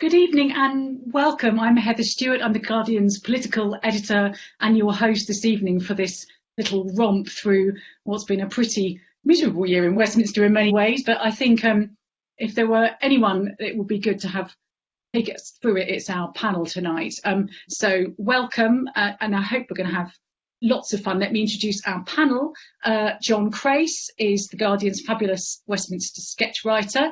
Good evening and welcome. I'm Heather Stewart. I'm the Guardian's political editor and your host this evening for this little romp through what's been a pretty miserable year in Westminster in many ways. But I think if there were anyone, it would be good to have take us through it. It's our panel tonight. So welcome, and I hope we're going to have lots of fun. Let me introduce our panel. John Crace is the Guardian's fabulous Westminster sketch writer.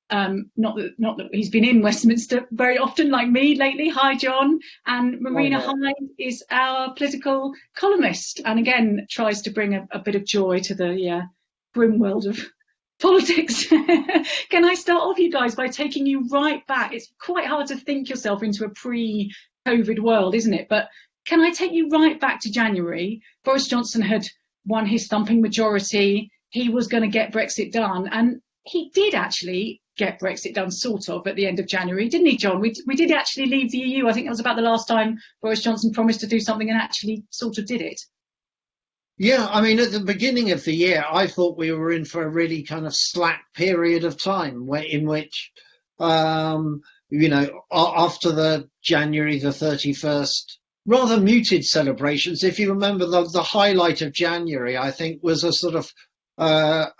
Not that he's been in Westminster very often like me lately. Hi, John. And Marina Hyde is our political columnist, and again tries to bring a bit of joy to the grim world of politics. Can I start off, you guys, by taking you right back? It's quite hard to think yourself into a pre-COVID world, isn't it? But can I take you right back to January? Boris Johnson had won his thumping majority. He was going to get Brexit done, and he did actually get Brexit done, sort of, at the end of January, didn't he, John? We did actually leave the EU. I think that was about the last time Boris Johnson promised to do something and actually sort of did it. Yeah, I mean, at the beginning of the year, I thought we were in for a really kind of slack period of time in which, after the January the 31st, rather muted celebrations. If you remember, the highlight of January, I think, was a sort of a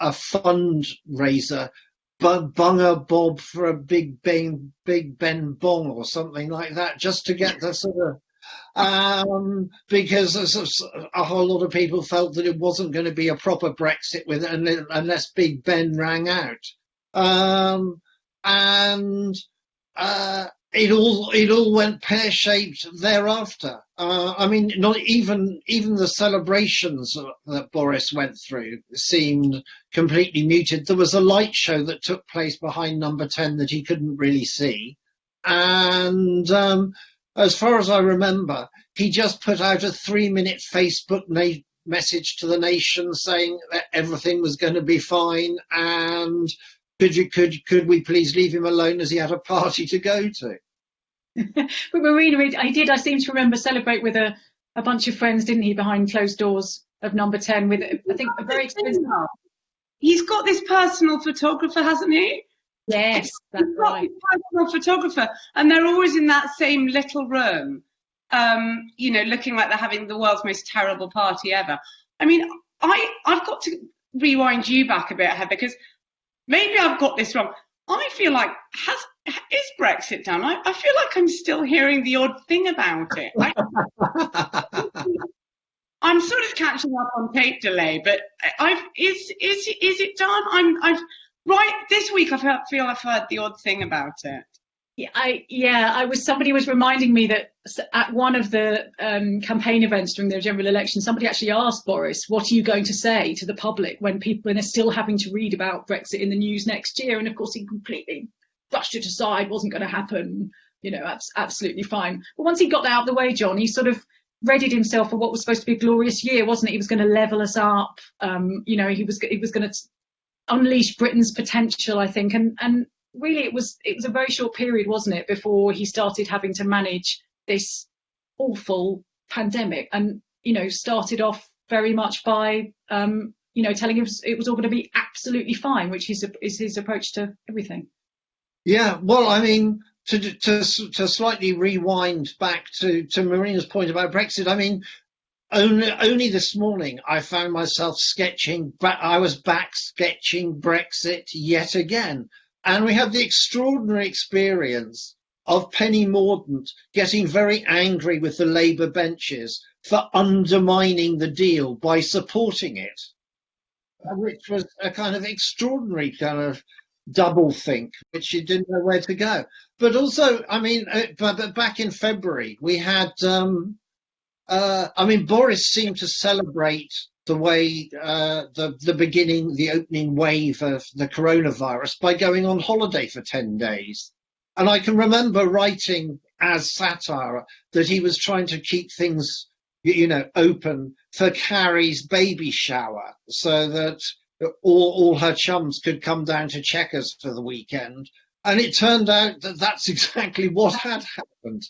fundraiser, Bunger Bob for a Big Ben Bong or something like that, just to get the sort of because a whole lot of people felt that it wasn't going to be a proper Brexit unless Big Ben rang out, and it all went pear-shaped thereafter. I mean, not even the celebrations that Boris went through seemed completely muted. There was a light show that took place behind number 10 that he couldn't really see. And as far as I remember, he just put out a 3-minute Facebook message to the nation saying that everything was going to be fine, and could we please leave him alone as he had a party to go to. But Marina, I seem to remember, celebrate with a bunch of friends, didn't he, behind closed doors of number 10 with, I think, a very expensive... He's got this personal photographer, hasn't he? Yes, that's right. Personal photographer, and they're always in that same little room, looking like they're having the world's most terrible party ever. I mean, I've got to rewind you back a bit, Heather, because maybe I've got this wrong. I feel like, is Brexit done? I feel like I'm still hearing the odd thing about it. I'm sort of catching up on tape delay, but is it done? I've right this week. I feel I've heard the odd thing about it. Somebody was reminding me that at one of the campaign events during the general election, somebody actually asked Boris, what are you going to say to the public when people are still having to read about Brexit in the news next year? And of course he completely brushed it aside, wasn't going to happen, absolutely fine. But once he got out of the way, John, he sort of readied himself for what was supposed to be a glorious year, wasn't it? He was going to level us up. He was going to unleash Britain's potential, I think, and really, it was a very short period, wasn't it, before he started having to manage this awful pandemic, and started off very much by telling him it was all going to be absolutely fine, which is his approach to everything. Yeah, well, I mean, to slightly rewind back to Marina's point about Brexit, I mean, only this morning I found myself sketching. I was back sketching Brexit yet again. And we had the extraordinary experience of Penny Mordaunt getting very angry with the Labour benches for undermining the deal by supporting it, which was a kind of extraordinary kind of double think, which she didn't know where to go. But also, I mean, but back in February, we had, Boris seemed to celebrate the way the opening wave of the coronavirus by going on holiday for 10 days. And I can remember writing as satire that he was trying to keep things, open for Carrie's baby shower so that all her chums could come down to Chequers for the weekend. And it turned out that that's exactly what had happened.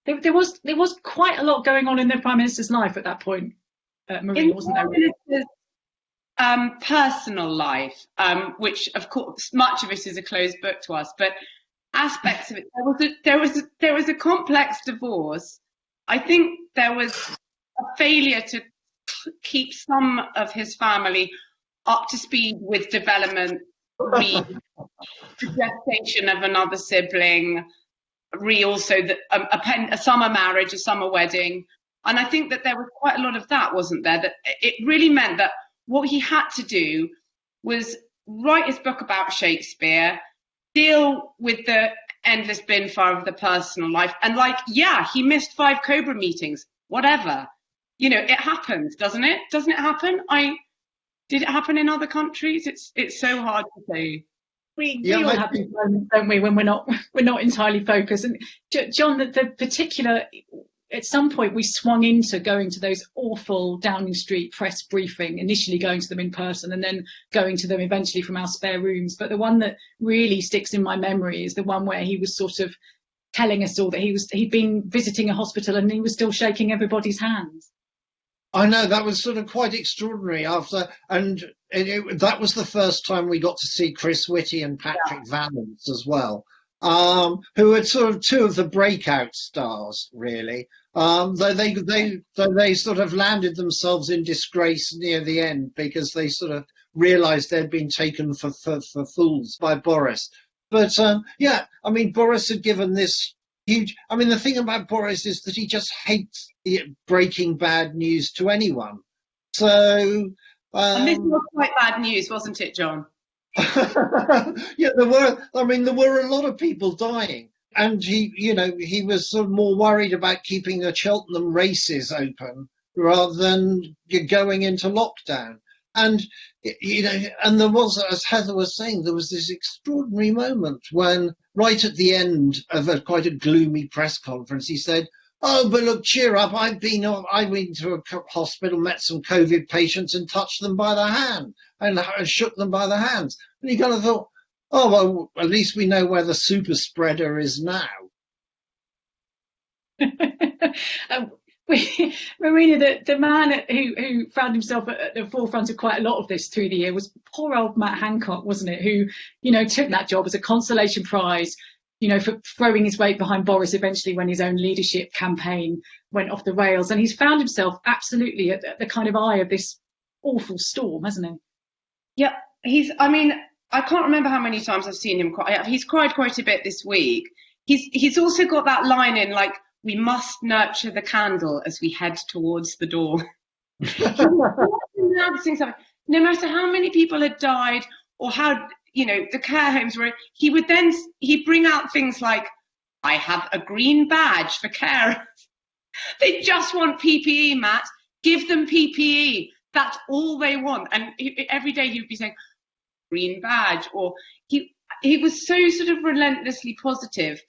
There was quite a lot going on in the Prime Minister's life at that point. Marina, wasn't there? Really? Personal life, which of course much of it is a closed book to us, but aspects of it. There was a complex divorce. I think there was a failure to keep some of his family up to speed with development, the gestation of another sibling, also a summer marriage, a summer wedding. And I think that there was quite a lot of that, wasn't there? That it really meant that what he had to do was write his book about Shakespeare, deal with the endless bin fire of the personal life, and he missed 5 Cobra meetings, whatever. It happens, doesn't it? Doesn't it happen? Did it happen in other countries? It's so hard to say. We all have these moments, don't we, when we're not entirely focused. And John, the particular, at some point we swung into going to those awful Downing Street press briefing, initially going to them in person and then going to them eventually from our spare rooms. But the one that really sticks in my memory is the one where he was sort of telling us all that he'd been visiting a hospital and he was still shaking everybody's hands. I know, that was sort of quite extraordinary that was the first time we got to see Chris Whitty and Patrick Vallance as well, who were sort of 2 of the breakout stars, really. They sort of landed themselves in disgrace near the end because they sort of realised they'd been taken for fools by Boris. But Boris had given this huge. I mean, the thing about Boris is that he just hates breaking bad news to anyone. So. And this was quite bad news, wasn't it, John? Yeah, there were a lot of people dying, and he was sort of more worried about keeping the Cheltenham races open rather than going into lockdown. And and there was, as Heather was saying, there was this extraordinary moment when, right at the end of quite a gloomy press conference, he said, "Oh, but look, cheer up. I've been to a hospital, met some COVID patients and touched them by the hand and shook them by the hands." And you kind of thought, oh, well, at least we know where the super spreader is now. Marina, the man who found himself at the forefront of quite a lot of this through the year was poor old Matt Hancock, wasn't it? Who, took that job as a consolation prize, for throwing his weight behind Boris eventually when his own leadership campaign went off the rails. And he's found himself absolutely at the kind of eye of this awful storm, hasn't he? Yeah, I can't remember how many times I've seen him cry. He's cried quite a bit this week. He's also got that line in, we must nurture the candle as we head towards the door. No matter how many people had died or how, the care homes were, he'd bring out things like, I have a green badge for carers. They just want PPE, Matt. Give them PPE. That's all they want. And every day he would be saying, green badge. Or he was so sort of relentlessly positive,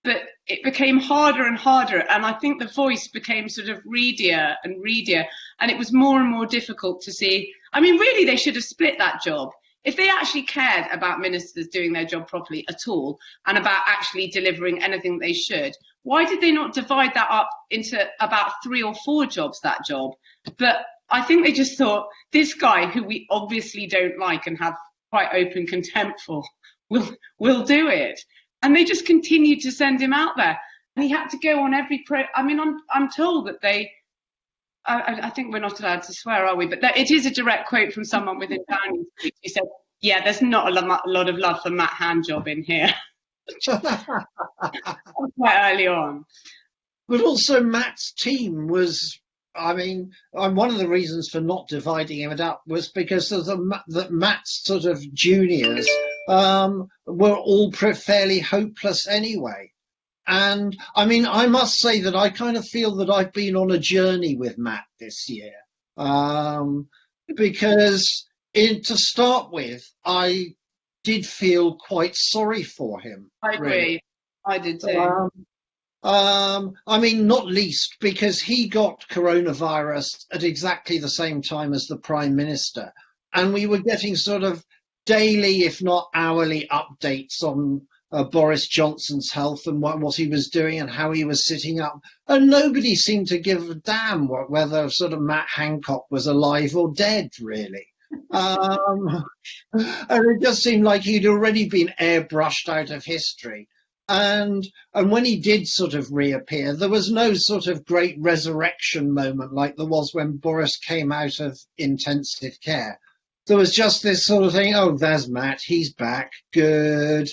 but it became harder and harder. And I think the voice became sort of reedier and reedier. And it was more and more difficult to see. Really, they should have split that job. If they actually cared about ministers doing their job properly at all and about actually delivering anything they should, why did they not divide that up into about 3 or 4 jobs, that job? But I think they just thought, this guy who we obviously don't like and have quite open contempt for will do it. And they just continued to send him out there. And he had to go on every I'm told that they, I think we're not allowed to swear, are we? But it is a direct quote from someone within Downing Street who said, yeah, there's not a lot of love for Matt Handjob in here. Quite early on. But also Matt's team was, one of the reasons for not dividing him up was because of that Matt's sort of juniors were all fairly hopeless anyway. And I must say that I kind of feel that I've been on a journey with Matt this year, because to start with, I did feel quite sorry for him. I agree. Really. I did too. Not least because he got coronavirus at exactly the same time as the Prime Minister, and we were getting sort of daily, if not hourly, updates on Boris Johnson's health and what he was doing and how he was sitting up. And nobody seemed to give a damn whether sort of Matt Hancock was alive or dead, really. And it just seemed like he'd already been airbrushed out of history. And when he did sort of reappear, there was no sort of great resurrection moment like there was when Boris came out of intensive care. There was just this sort of thing, oh, there's Matt, he's back, good.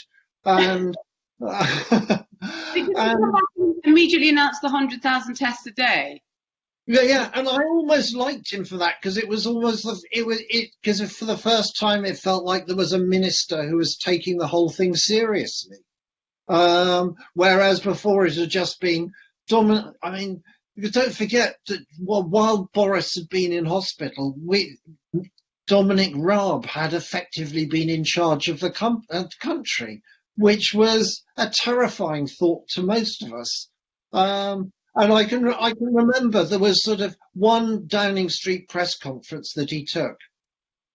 And, Because and immediately announced the 100,000 tests a day. yeah, and I almost liked him for that because it was almost because for the first time it felt like there was a minister who was taking the whole thing seriously. Whereas before it had just been dominant. I mean, don't forget that while Boris had been in hospital, Dominic Raab had effectively been in charge of the country, which was a terrifying thought to most of us. And I can remember there was sort of one Downing Street press conference that he took,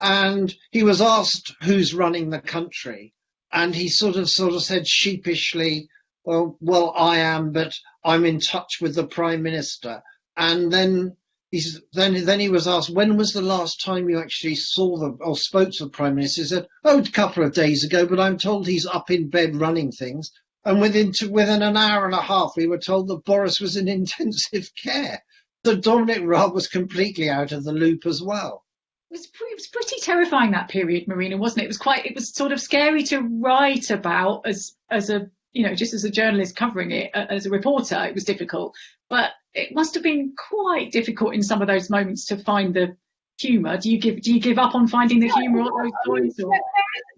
and he was asked who's running the country, and he sort of said sheepishly, well, I am, but I'm in touch with the Prime Minister. And then he was asked, when was the last time you actually saw or spoke to the Prime Minister? He said, oh, a couple of days ago, but I'm told he's up in bed running things. And within an hour and a half, we were told that Boris was in intensive care. So Dominic Raab was completely out of the loop as well. It was pretty terrifying, that period, Marina, wasn't it? It was sort of scary to write about as a, just as a journalist covering it, as a reporter. It was difficult, but it must have been quite difficult in some of those moments to find the humour. Do you give up on finding the humour on those stories?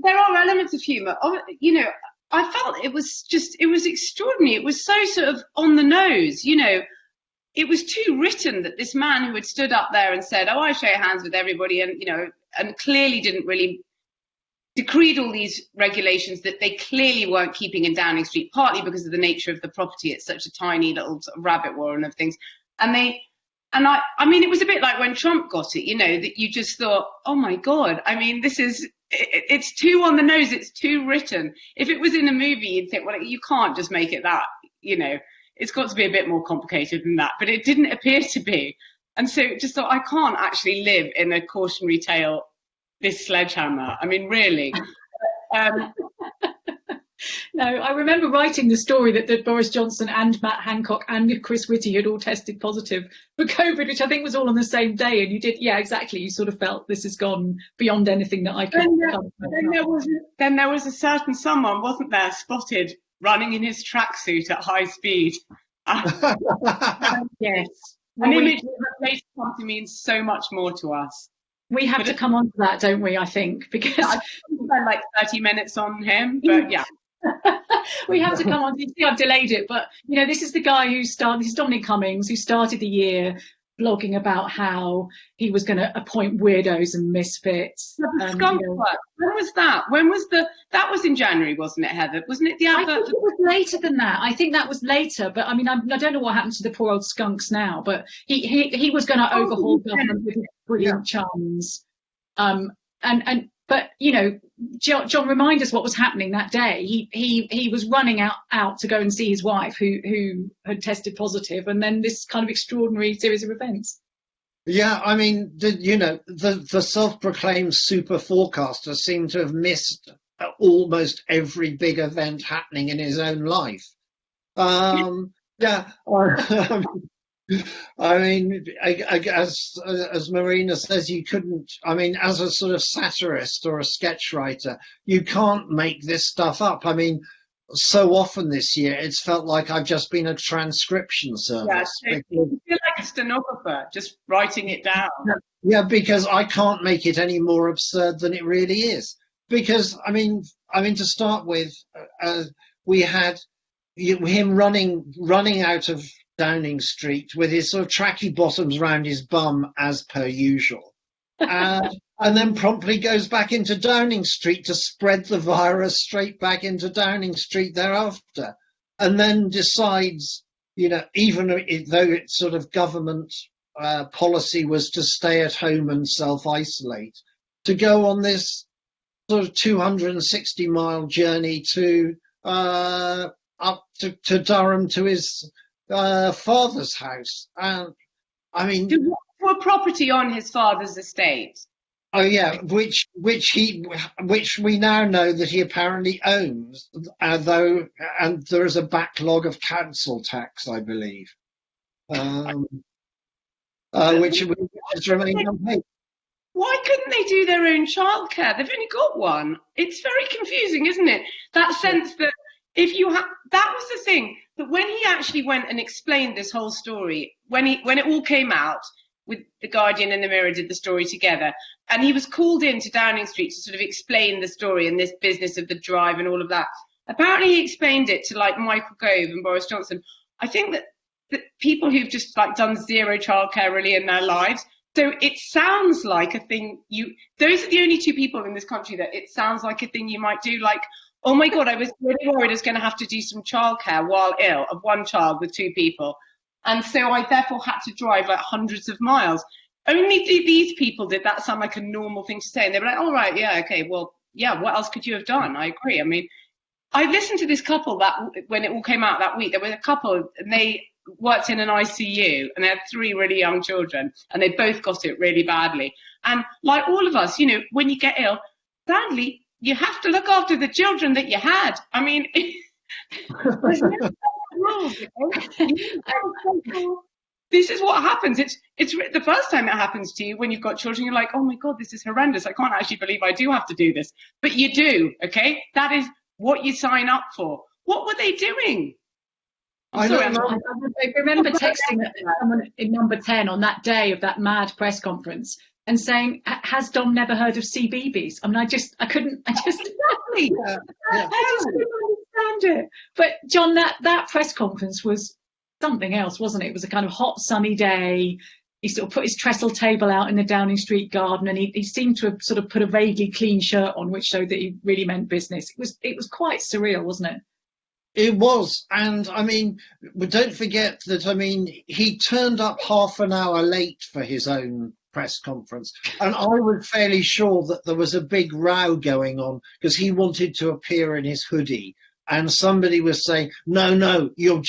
There are elements of humour. I felt it was extraordinary. It was so sort of on the nose, It was too written that this man who had stood up there and said, oh, I shake hands with everybody, and clearly didn't really decreed all these regulations that they clearly weren't keeping in Downing Street, partly because of the nature of the property. It's such a tiny little sort of rabbit warren of things. I mean, it was a bit like when Trump got it, that you just thought, oh my God, I mean, it's too on the nose, it's too written. If it was in a movie, you'd think, well, you can't just make it that, it's got to be a bit more complicated than that. But it didn't appear to be. And so just thought, I can't actually live in a cautionary tale, this sledgehammer. I mean, really. No, I remember writing the story that Boris Johnson and Matt Hancock and Chris Whitty had all tested positive for COVID, which I think was all on the same day. And you did, yeah, exactly. You sort of felt this has gone beyond anything that I could. Then there was a certain someone, wasn't there, spotted running in his tracksuit at high speed. Yes. An image that later come to mean so much more to us. We have to come on to that, don't we, I think, because I spent like 30 minutes on him, but yeah. We have to come on. You see, I've delayed it, but this is the guy this is Dominic Cummings, who started the year blogging about how he was going to appoint weirdos and misfits. The skunk work. When was that? That was in January, wasn't it, Heather? Wasn't it the advert? I think it was later than that. I think that was later, but I mean, I don't know what happened to the poor old skunks now, but he was going to overhaul government with his brilliant charms. But John, remind us what was happening that day. He was running out to go and see his wife who had tested positive, and then this kind of extraordinary series of events. Yeah, I mean, the self-proclaimed super forecaster seemed to have missed almost every big event happening in his own life. Yeah. I mean, as Marina says, you couldn't. I mean, as a sort of satirist or a sketch writer, you can't make this stuff up. I mean, so often this year, it's felt like I've just been a transcription service. Yeah, you feel like a stenographer, just writing it down. Yeah, because I can't make it any more absurd than it really is. Because I mean, to start with, we had him running out of Downing Street with his sort of tracky bottoms round his bum as per usual, and then promptly goes back into Downing Street to spread the virus straight back into Downing Street thereafter, and then decides, even though it's sort of government policy was to stay at home and self-isolate, to go on this sort of 260-mile journey to up to Durham to his father's house. I mean, for property on his father's estate. Oh yeah, which we now know that he apparently owns, though, and there is a backlog of council tax, I believe, um, which has remained unpaid. Why couldn't they do their own childcare? They've only got one. It's very confusing, isn't it? That sense that if you have, that was the thing, that when he actually went and explained this whole story, when it all came out, with the Guardian and the Mirror did the story together, and he was called in to Downing Street to sort of explain the story and this business of the drive and all of that. Apparently he explained it to like Michael Gove and Boris Johnson. I think that people who've just like done zero childcare really in their lives. So it sounds like a thing those are the only two people in this country that it sounds like a thing you might do. Like, oh my God, I was really worried I was going to have to do some childcare while ill of one child with two people. And so I therefore had to drive like hundreds of miles. Only these people did that sound like a normal thing to say. And they were like, all right, yeah, okay, well, yeah, what else could you have done? I agree. I mean, I listened to this couple that when it all came out that week, there was a couple and they worked in an ICU and they had 3 really young children and they both got it really badly. And like all of us, you know, when you get ill, sadly, you have to look after the children that you had. I mean, there's no rules, you know? This is what happens. It's the first time it happens to you when you've got children. You're like, oh my God, this is horrendous. I can't actually believe I do have to do this. But you do, okay? That is what you sign up for. What were they doing? I remember texting someone in number 10 on that day of that mad press conference and saying, has Dom never heard of CBeebies? I mean, I just couldn't understand it. But John, that press conference was something else, wasn't it? It was a kind of hot, sunny day. He sort of put his trestle table out in the Downing Street garden, and he seemed to have sort of put a vaguely clean shirt on, which showed that he really meant business. It was quite surreal, wasn't it? It was, and I mean, don't forget that, I mean, he turned up half an hour late for his own press conference, and I was fairly sure that there was a big row going on because he wanted to appear in his hoodie, and somebody was saying, no, you're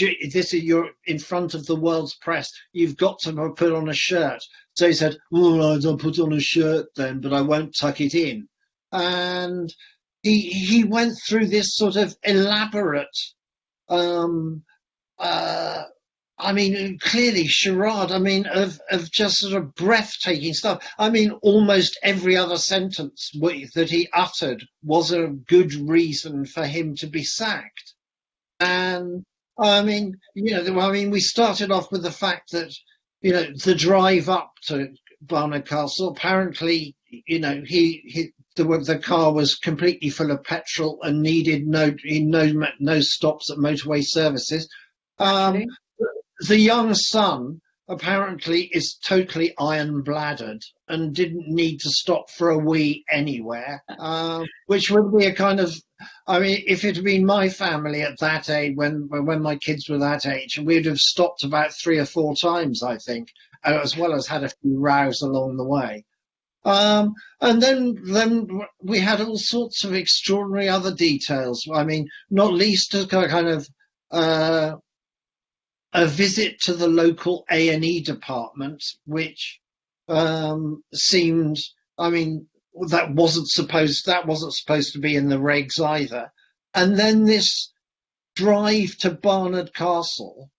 in front of the world's press, you've got to put on a shirt. So he said, well, I don't put on a shirt then, but I won't tuck it in. And he went through this sort of elaborate, I mean, clearly charade, I mean, of just sort of breathtaking stuff. I mean, almost every other sentence that he uttered was a good reason for him to be sacked. And I mean, you know, I mean, we started off with the fact that, you know, the drive up to Barnard Castle, apparently, you know, the car was completely full of petrol and needed no stops at motorway services. The young son apparently is totally iron-bladdered and didn't need to stop for a wee anywhere, which would be a kind of, I mean, if it had been my family at that age, when my kids were that age, we'd have stopped about 3 or 4 times, I think, as well as had a few rows along the way. And then we had all sorts of extraordinary other details. I mean, not least a kind of a visit to the local A&E department, which seemed, I mean, that wasn't supposed to be in the regs either. And then this drive to Barnard Castle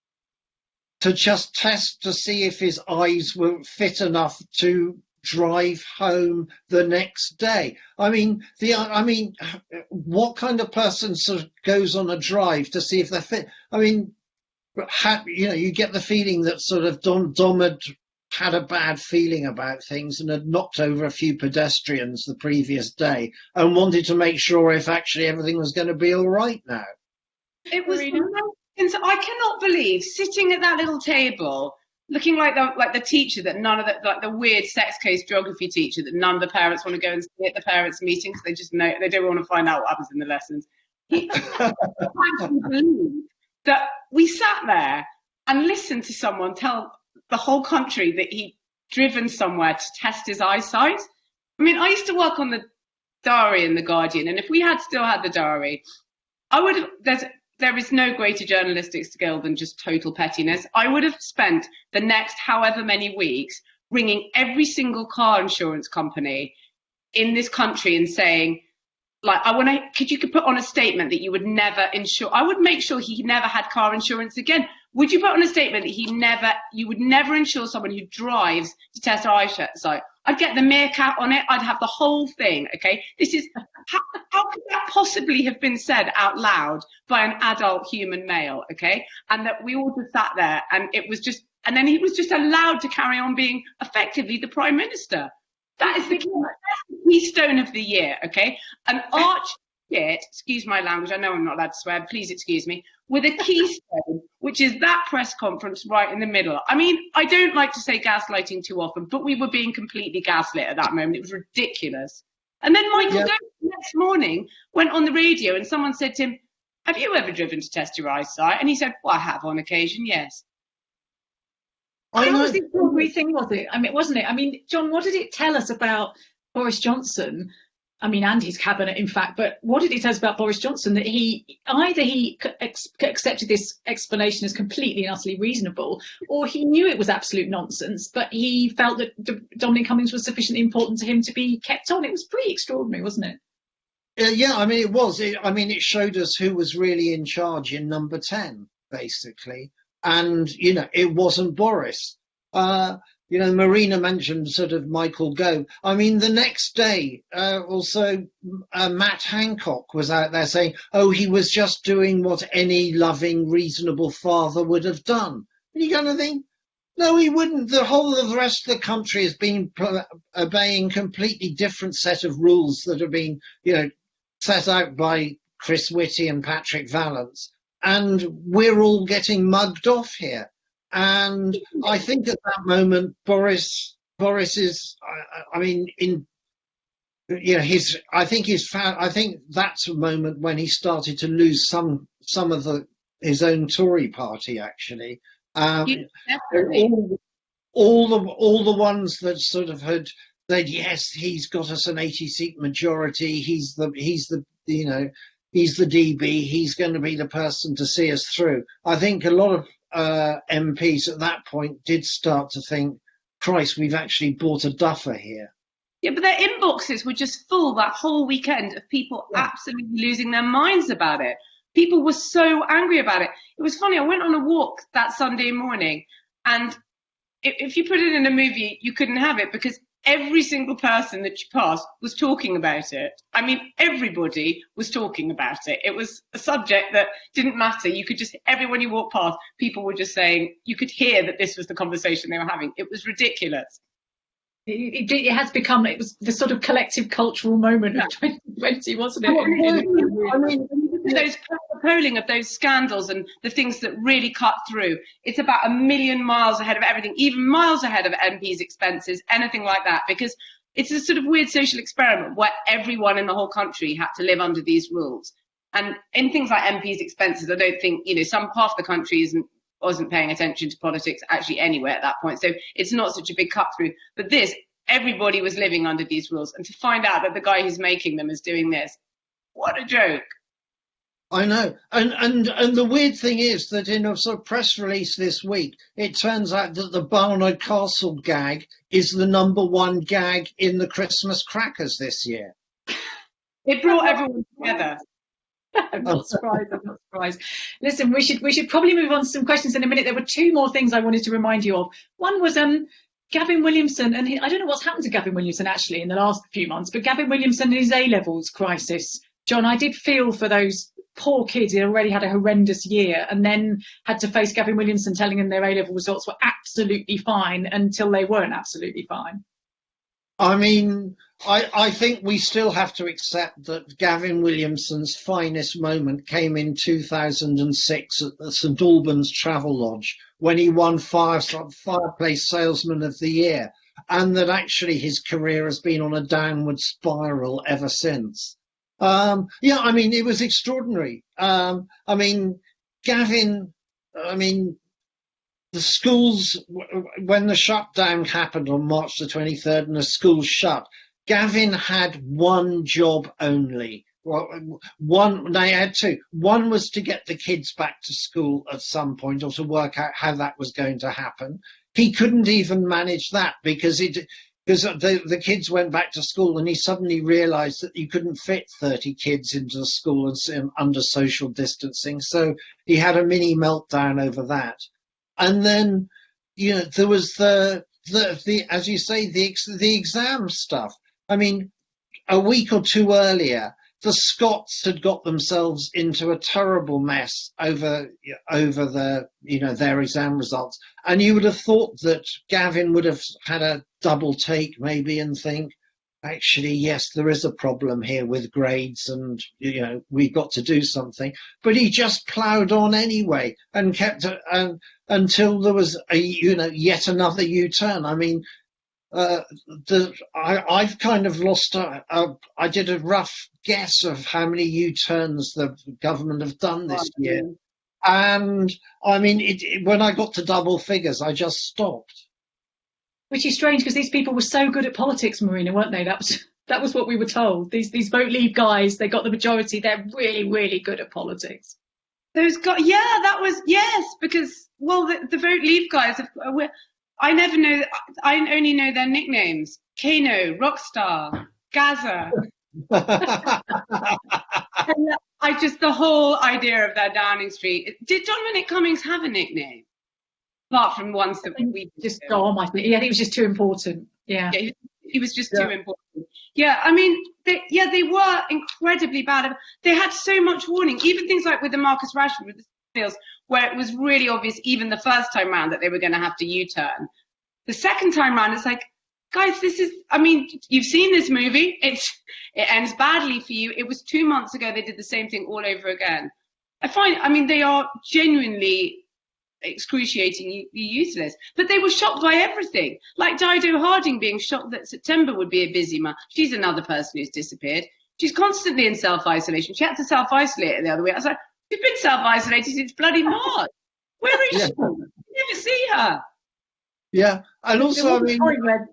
to just test to see if his eyes were fit enough to drive home the next day. I mean, what kind of person sort of goes on a drive to see if they're fit? I mean, you know, you get the feeling that sort of Dom had a bad feeling about things and had knocked over a few pedestrians the previous day and wanted to make sure if actually everything was going to be all right now. It was. I cannot believe sitting at that little table, looking like the teacher that none of the weird sex case geography teacher that none of the parents want to go and see at the parents' meeting because they just know they don't want to find out what happens in the lessons. I can't believe that we sat there and listened to someone tell the whole country that he'd driven somewhere to test his eyesight. I mean, I used to work on the diary in the Guardian, and if we had still had the diary, I would have. There is no greater journalistic skill than just total pettiness. I would have spent the next however many weeks ringing every single car insurance company in this country and saying, like, could you put on a statement that you would never insure? I would make sure he never had car insurance again. Would you put on a statement that you would never insure someone who drives to test eyesight? I'd get the meerkat on it. I'd have the whole thing. Okay, this is how could that possibly have been said out loud by an adult human male? Okay, and that we all just sat there, and it was just, and then he was just allowed to carry on being effectively the Prime Minister. That is the keystone of the year. Okay, an arch shit, excuse my language, I know I'm not allowed to swear, please excuse me, with a keystone, which is that press conference right in the middle. I mean, I don't like to say gaslighting too often, but we were being completely gaslit at that moment. It was ridiculous. And then Michael Gove the next morning went on the radio and someone said to him, have you ever driven to test your eyesight? And he said, well, I have on occasion, yes. That was the extraordinary thing, was it? I mean, wasn't it? I mean, John, what did it tell us about Boris Johnson? I mean, and his cabinet, in fact, but what did it tell us about Boris Johnson? That he accepted this explanation as completely and utterly reasonable, or he knew it was absolute nonsense, but he felt that Dominic Cummings was sufficiently important to him to be kept on. It was pretty extraordinary, wasn't it? Yeah, I mean, it was. It showed us who was really in charge in number 10, basically. And, it wasn't Boris. Marina mentioned sort of Michael Gove. I mean, the next day, also Matt Hancock was out there saying, oh, he was just doing what any loving, reasonable father would have done. And you kind of think, no, he wouldn't. The whole of the rest of the country has been obeying completely different set of rules that have been, set out by Chris Whitty and Patrick Vallance. And we're all getting mugged off here. And I think at that moment, Boris is, I think that's a moment when he started to lose some of his own Tory party, actually. All the ones that sort of had said, yes, he's got us an 80-seat majority. He's the DB. He's going to be the person to see us through. I think a lot of MPs at that point did start to think, Christ, we've actually bought a duffer here. Yeah, but their inboxes were just full that whole weekend of people absolutely losing their minds about it. People were so angry about it. It was funny, I went on a walk that Sunday morning, and if you put it in a movie, you couldn't have it, because every single person that you passed was talking about it. I mean, everybody was talking about it. It was a subject that didn't matter. You could just, everyone you walked past, people were just saying, you could hear that this was the conversation they were having. It was ridiculous. It has become, it was the sort of collective cultural moment of 2020, wasn't it? I mean, those polling of those scandals and the things that really cut through, it's about a million miles ahead of everything, even miles ahead of MPs' expenses, anything like that, because it's a sort of weird social experiment where everyone in the whole country had to live under these rules. And in things like MPs' expenses, I don't think, half the country wasn't paying attention to politics actually anywhere at that point. So it's not such a big cut through. But this, everybody was living under these rules. And to find out that the guy who's making them is doing this, what a joke. I know. And the weird thing is that in a sort of press release this week, it turns out that the Barnard Castle gag is the #1 gag in the Christmas crackers this year. It brought everyone together. I'm not surprised. Listen, we should probably move on to some questions in a minute. There were two more things I wanted to remind you of. One was Gavin Williamson, and I don't know what's happened to Gavin Williamson actually in the last few months, but Gavin Williamson and his A-levels crisis. John, I did feel for those poor kids who already had a horrendous year and then had to face Gavin Williamson telling them their A-level results were absolutely fine until they weren't absolutely fine. I mean, I think we still have to accept that Gavin Williamson's finest moment came in 2006 at the St Albans Travelodge when he won Fireplace Salesman of the Year, and that actually his career has been on a downward spiral ever since. It was extraordinary. Gavin, the schools, when the shutdown happened on March the 23rd and the schools shut, Gavin had one job only. They had two. One was to get the kids back to school at some point, or to work out how that was going to happen. He couldn't even manage that because because the kids went back to school, and he suddenly realised that you couldn't fit 30 kids into the school and under social distancing. So he had a mini meltdown over that. And then, there was the as you say, the exam stuff. I mean, a week or two earlier, the Scots had got themselves into a terrible mess over their exam results, and you would have thought that Gavin would have had a double take maybe and think, actually, yes, there is a problem here with grades, and we've got to do something. But he just ploughed on anyway and kept until there was yet another U-turn. I mean, I've kind of lost. I did a rough guess of how many U-turns the government have done this year, and I mean, when I got to double figures, I just stopped. Which is strange, because these people were so good at politics, Marina, weren't they? That was what we were told. These Vote Leave guys, they got the majority. They're really, really good at politics. Those guys, that was, yes, because the Vote Leave guys. I never know. I only know their nicknames: Kano, Rockstar, Gaza. The whole idea of their Downing Street. Did Dominic Cummings have a nickname? Apart from ones that we just Dom, I think. Yeah, I think it was just too important. Yeah, he was just too important. Yeah, I mean, they were incredibly bad. They had so much warning. Even things like with the Marcus Rashford, with the deals, where it was really obvious, even the first time round, that they were going to have to U-turn. The second time round, it's like, guys, this is. I mean, you've seen this movie. It ends badly for you. It was 2 months ago. They did the same thing all over again. I mean, they are genuinely excruciatingly useless, but they were shocked by everything, like Dido Harding being shocked that September would be a busy month. She's another person who's disappeared. She's constantly in self-isolation. She had to self-isolate the other week. I was like, she's been self-isolated since bloody March. Where is she? You never see her. Yeah, and also, I mean,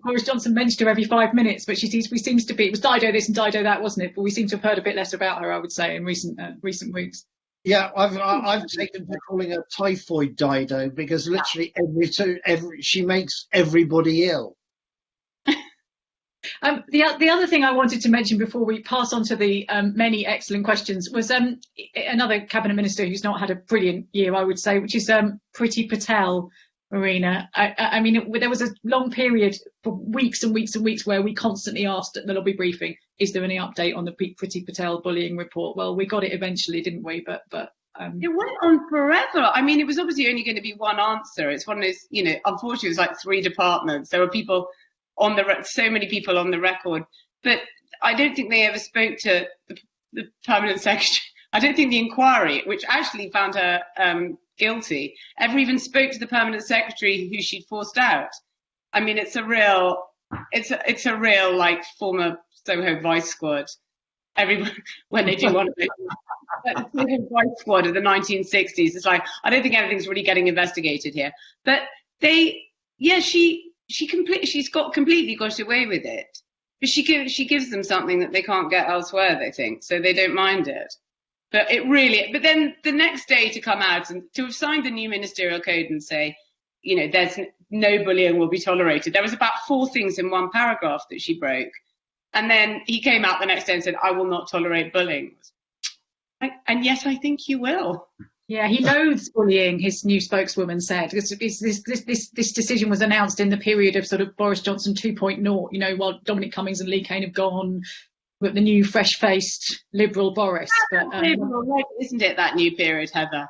Boris Johnson mentioned her every 5 minutes, but it was Dido this and Dido that, wasn't it? But we seem to have heard a bit less about her, I would say, in recent weeks. Yeah, I've taken to calling her typhoid Dido, because literally she makes everybody ill. The other thing I wanted to mention before we pass on to the many excellent questions was another cabinet minister who's not had a brilliant year, I would say, which is Priti Patel, Marina. I mean, there was a long period for weeks and weeks and weeks where we constantly asked at the lobby briefing, is there any update on the Priti Patel bullying report? Well, we got it eventually, didn't we? But it went on forever. I mean, it was obviously only going to be one answer. It's one of those, unfortunately, it was like 3 departments. There were people so many people on the record, but I don't think they ever spoke to the permanent secretary. I don't think the inquiry, which actually found her guilty, ever even spoke to the permanent secretary who she'd forced out. I mean, it's a real like former Soho Vice Squad. Everyone, when they do one of the Soho Vice Squad of the 1960s, it's like, I don't think anything's really getting investigated here. But she's completely got away with it. But she gives them something that they can't get elsewhere, they think, so they don't mind it. But then the next day to come out and to have signed the new ministerial code and say, there's no bullying will be tolerated. There was about 4 things in one paragraph that she broke. And then he came out the next day and said, I will not tolerate bullying. And yes, I think you will. Yeah, he loathes bullying, his new spokeswoman said. This decision was announced in the period of sort of Boris Johnson 2.0, while Dominic Cummings and Lee Kane have gone, with the new fresh-faced Liberal Boris. Isn't it, that new period, Heather?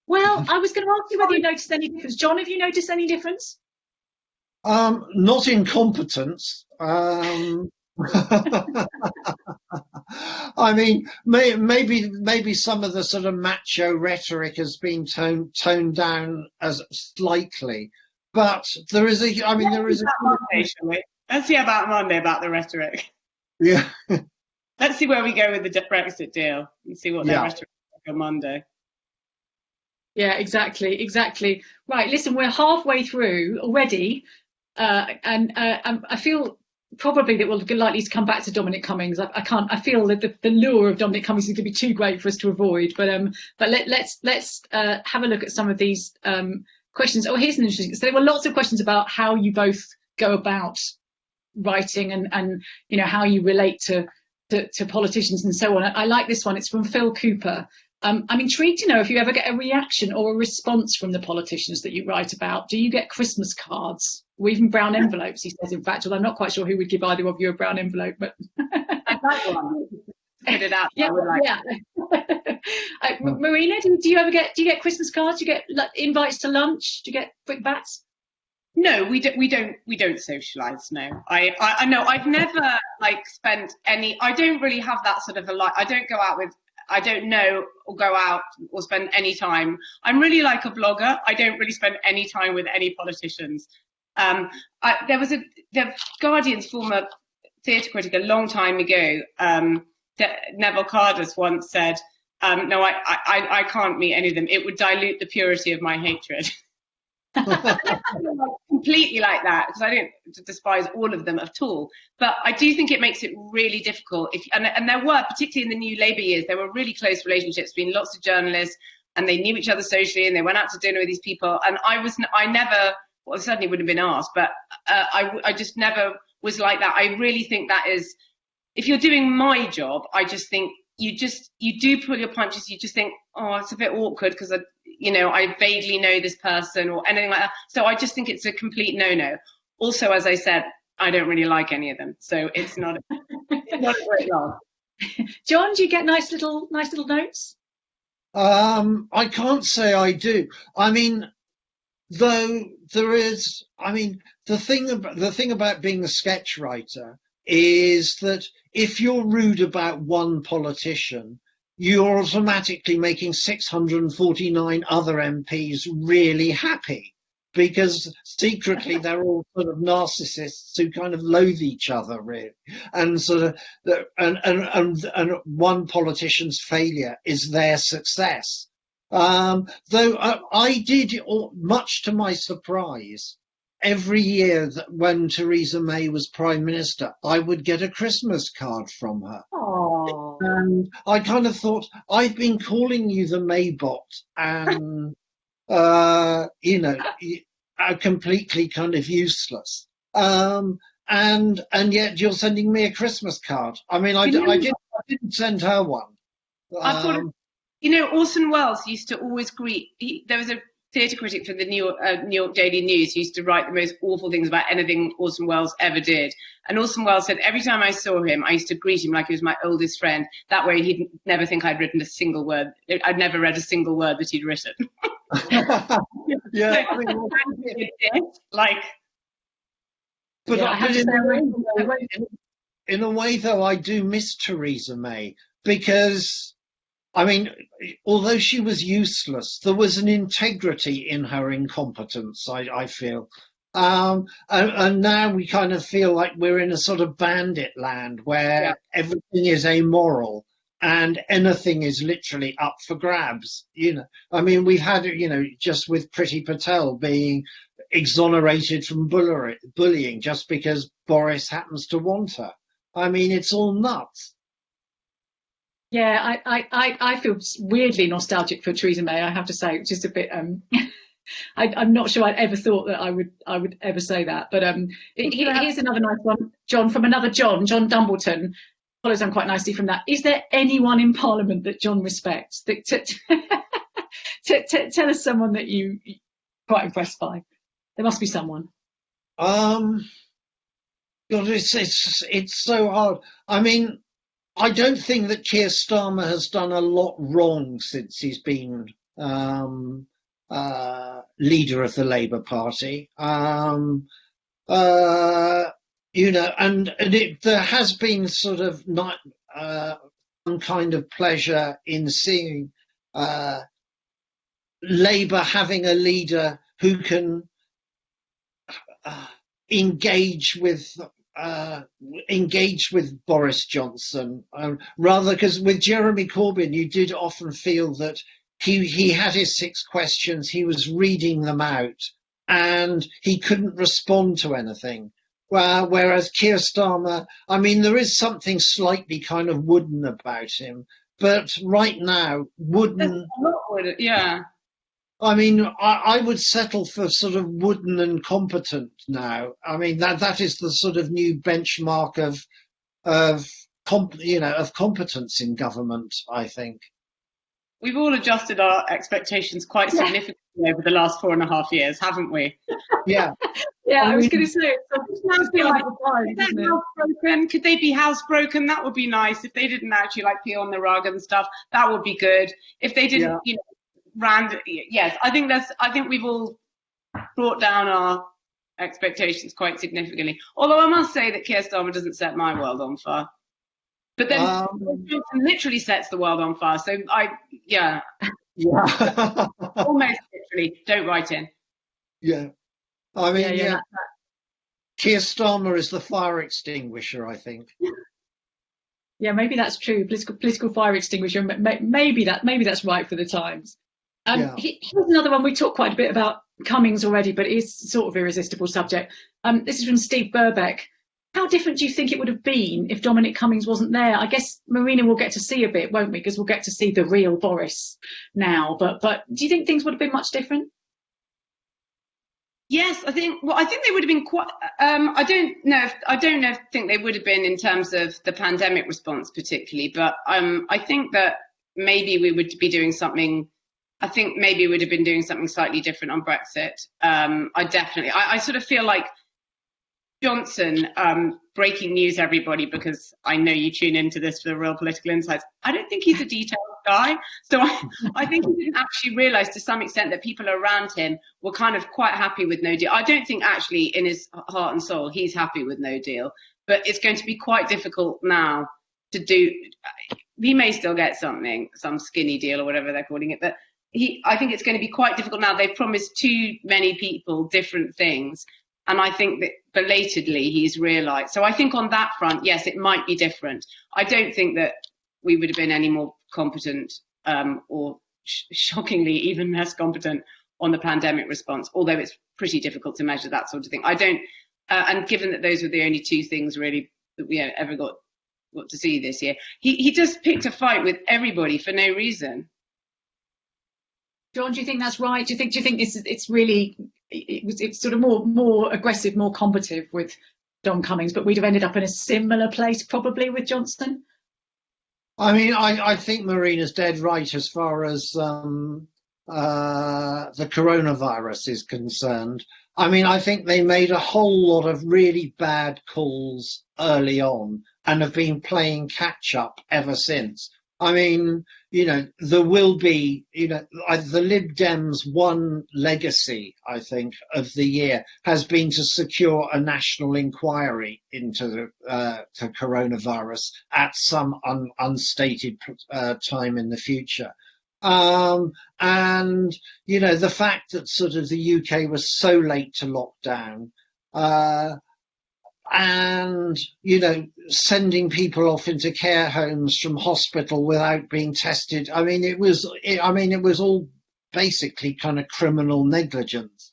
Well, I was going to ask you whether you noticed any difference. John, have you noticed any difference? Not in competence. I mean, maybe some of the sort of macho rhetoric has been toned down as slightly, but there is a. I mean, there is a. Let's see about Monday about the rhetoric. Yeah. Let's see where we go with the Brexit deal and see what their rhetoric is like on Monday. Yeah, exactly. Right, listen, we're halfway through already, and I feel probably that we're likely to come back to Dominic Cummings. I feel that the lure of Dominic Cummings is going to be too great for us to avoid. But let's have a look at some of these questions. Oh, here's an interesting. So there were lots of questions about how you both go about writing and you know, how you relate to politicians and so on. I like this one. It's from Phil Cooper. I'm intrigued to know if you ever get a reaction or a response from the politicians that you write about. Do you get Christmas cards or even brown envelopes? He says, in fact, well, I'm not quite sure who would give either of you a brown envelope, but I'd like one. Put it out. Yeah, Marina, do you get Christmas cards? Do you get like, invites to lunch? Do you get brickbats? No, we don't socialise. No, I know I've never like spent any. I don't really have that sort of a like. I don't go out with. I don't know or go out or spend any time. I'm really like a blogger. I don't really spend any time with any politicians. There was the Guardian's former theatre critic a long time ago. Neville Cardus once said, "No, I can't meet any of them. It would dilute the purity of my hatred." Completely like that, because I don't despise all of them at all, but I do think it makes it really difficult and there were, particularly in the new Labour years, there were really close relationships between lots of journalists, and they knew each other socially, and they went out to dinner with these people, and I never, well, I certainly wouldn't have been asked, but I just never was like that. I really think that is, if you're doing my job, I just think you do pull your punches. You just think, oh, it's a bit awkward because I vaguely know this person or anything like that. So I just think it's a complete no-no. Also, as I said, I don't really like any of them, so it's not a great laugh. John, do you get nice little notes? I can't say I do. I mean, though there is, I mean, the thing about being a sketch writer is that if you're rude about one politician, you're automatically making 649 other MPs really happy, because secretly they're all sort of narcissists who kind of loathe each other, really, and sort of and one politician's failure is their success. Though I did, much to my surprise, every year that when Theresa May was Prime Minister, I would get a Christmas card from her. Aww. And I kind of thought, I've been calling you the Maybot, and are completely kind of useless. And yet you're sending me a Christmas card. I mean, I didn't send her one. I thought, Orson Welles used to always greet. There was a theatre critic for the New York Daily News who used to write the most awful things about anything Orson Welles ever did. And Orson Welles said, every time I saw him, I used to greet him like he was my oldest friend. That way he'd never think I'd written a single word. I'd never read a single word that he'd written. Yeah, I mean, in a way, though, I do miss Theresa May, because, I mean, although she was useless, there was an integrity in her incompetence, I feel. And now we kind of feel like we're in a sort of bandit land where everything is amoral and anything is literally up for grabs. I mean, we've had, just with Priti Patel being exonerated from bullying just because Boris happens to want her. I mean, it's all nuts. Yeah, I feel weirdly nostalgic for Theresa May, I have to say, just a bit. I'm not sure I'd ever thought that I would ever say that. But here's another nice one, John, from another John Dumbleton. Follows on quite nicely from that. Is there anyone in Parliament that John respects? Tell us someone that you're quite impressed by. There must be someone. God, it's so hard. I mean, I don't think that Keir Starmer has done a lot wrong since he's been leader of the Labour Party. There has been sort of not some kind of pleasure in seeing Labour having a leader who can engage with Boris Johnson, rather, because with Jeremy Corbyn you did often feel that he had his 6 questions, he was reading them out, and he couldn't respond to anything. Whereas Keir Starmer, I mean, there is something slightly kind of wooden about him, but right now, wooden. Yeah. I mean, I would settle for sort of wooden and competent now. I mean, that is the sort of new benchmark of of competence in government, I think. We've all adjusted our expectations quite Yeah. significantly over the last 4.5 years, haven't we? Yeah. Yeah, I was mean, going to say, it's feel like the times, isn't it? Housebroken? Could they be housebroken? That would be nice. If they didn't actually like pee on the rug and stuff, that would be good. If they didn't, yes, I think we've all brought down our expectations quite significantly. Although I must say that Keir Starmer doesn't set my world on fire. But then Johnson literally sets the world on fire. So yeah. Almost literally. Don't write in. Yeah. I mean, Keir Starmer is the fire extinguisher, I think. Yeah, maybe that's true. Political fire extinguisher. Maybe that's right for the times. Here's another one. We talked quite a bit about Cummings already, but it's sort of irresistible subject. This is from Steve Burbeck. How different do you think it would have been if Dominic Cummings wasn't there? I guess Marina will get to see a bit, won't we? Because we'll get to see the real Boris now. But do you think things would have been much different? Yes, I think they would have been quite. I don't think they would have been in terms of the pandemic response particularly, but I think that maybe we would be doing something. I think maybe we would have been doing something slightly different on Brexit. I sort of feel like Johnson, breaking news, everybody, because I know you tune into this for the real political insights. I don't think he's a detailed guy. So I think he didn't actually realise to some extent that people around him were kind of quite happy with no deal. I don't think actually in his heart and soul he's happy with no deal. But it's going to be quite difficult now to do. We may still get something, some skinny deal or whatever they're calling it. But I think it's going to be quite difficult now. They've promised too many people different things. And I think that belatedly he's realised. So I think on that front, yes, it might be different. I don't think that we would have been any more competent or shockingly even less competent on the pandemic response, although it's pretty difficult to measure that sort of thing. I don't, and given that those were the only two things really that we ever got to see this year, he just picked a fight with everybody for no reason. John, do you think that's right? Do you think it's sort of more aggressive, more combative with Dom Cummings, but we'd have ended up in a similar place probably with Johnson? I mean, I think Marina's dead right as far as the coronavirus is concerned. I mean, I think they made a whole lot of really bad calls early on and have been playing catch up ever since. I mean, there will be, the Lib Dems' one legacy, I think, of the year has been to secure a national inquiry into the coronavirus at some unstated time in the future. And, the fact that sort of the UK was so late to lock down, and sending people off into care homes from hospital without being tested. I mean, it was all basically kind of criminal negligence.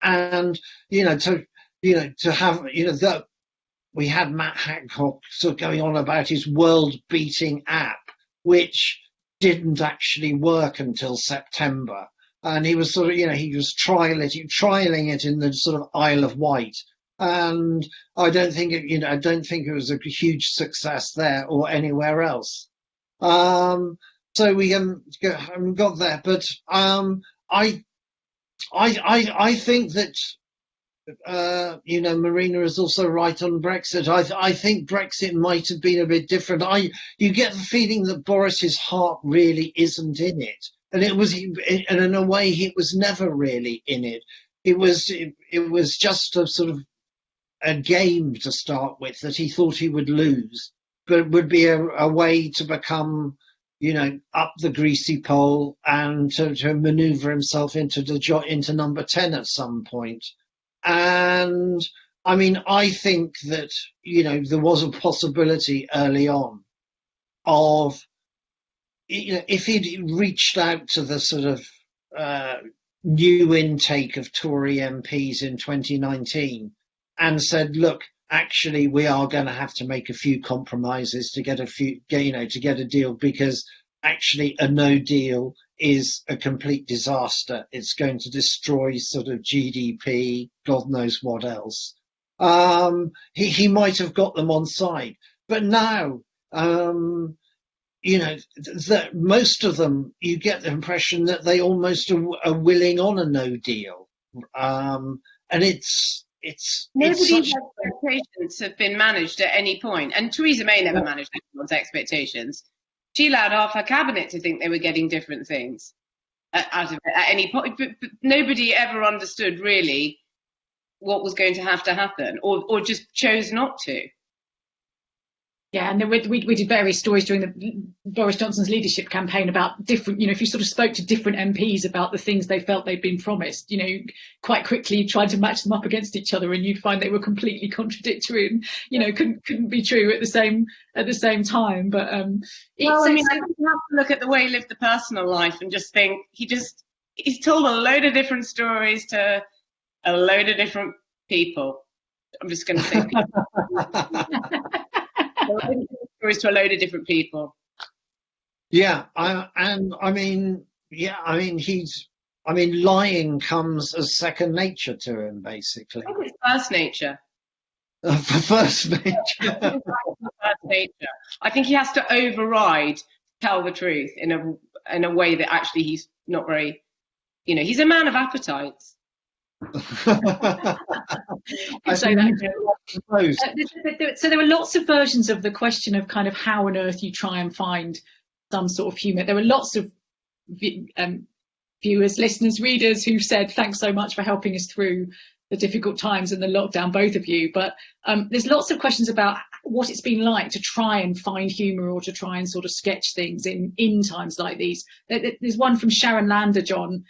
And to have that we had Matt Hancock sort of going on about his world-beating app, which didn't actually work until September, and he was sort of he was trialing it in the sort of Isle of Wight. And I don't think it was a huge success there or anywhere else. So we haven't got there, but I think that Marina is also right on Brexit. I think Brexit might have been a bit different. You get the feeling that Boris's heart really isn't in it, and and in a way, he was never really in it. It was just a sort of a game to start with that he thought he would lose, but would be a way to become, up the greasy pole and to manoeuvre himself into number 10 at some point. And I mean, I think that, there was a possibility early on of, if he'd reached out to the sort of new intake of Tory MPs in 2019, and said, look, actually, we are going to have to make a few compromises to get a deal, because actually a no deal is a complete disaster. It's going to destroy sort of GDP, God knows what else. He might have got them on side, but now, that most of them, you get the impression that they almost are willing on a no deal. And it's Nobody's such... expectations have been managed at any point, and Theresa May never managed anyone's expectations. She allowed half her cabinet to think they were getting different things out of it at any point, but nobody ever understood really what was going to happen, or just chose not to. Yeah, and then we did various stories during the Boris Johnson's leadership campaign about different, if you sort of spoke to different MPs about the things they felt they'd been promised, quite quickly you tried to match them up against each other, and you'd find they were completely contradictory and couldn't be true at the same time. But I think you have to look at the way he lived the personal life and just think he's told a load of different stories to a load of different people. I'm just going to say stories to a load of different people. Yeah, lying comes as second nature to him, basically. I think it's first nature. First nature. First nature. I think he has to override, tell the truth in a way that actually he's not very, he's a man of appetites. So there were lots of versions of the question of kind of how on earth you try and find some sort of humour. There were lots of viewers, listeners, readers who said thanks so much for helping us through the difficult times and the lockdown, both of you. But there's lots of questions about what it's been like to try and find humour or to try and sort of sketch things in times like these. There's one from Sharon Lander, John,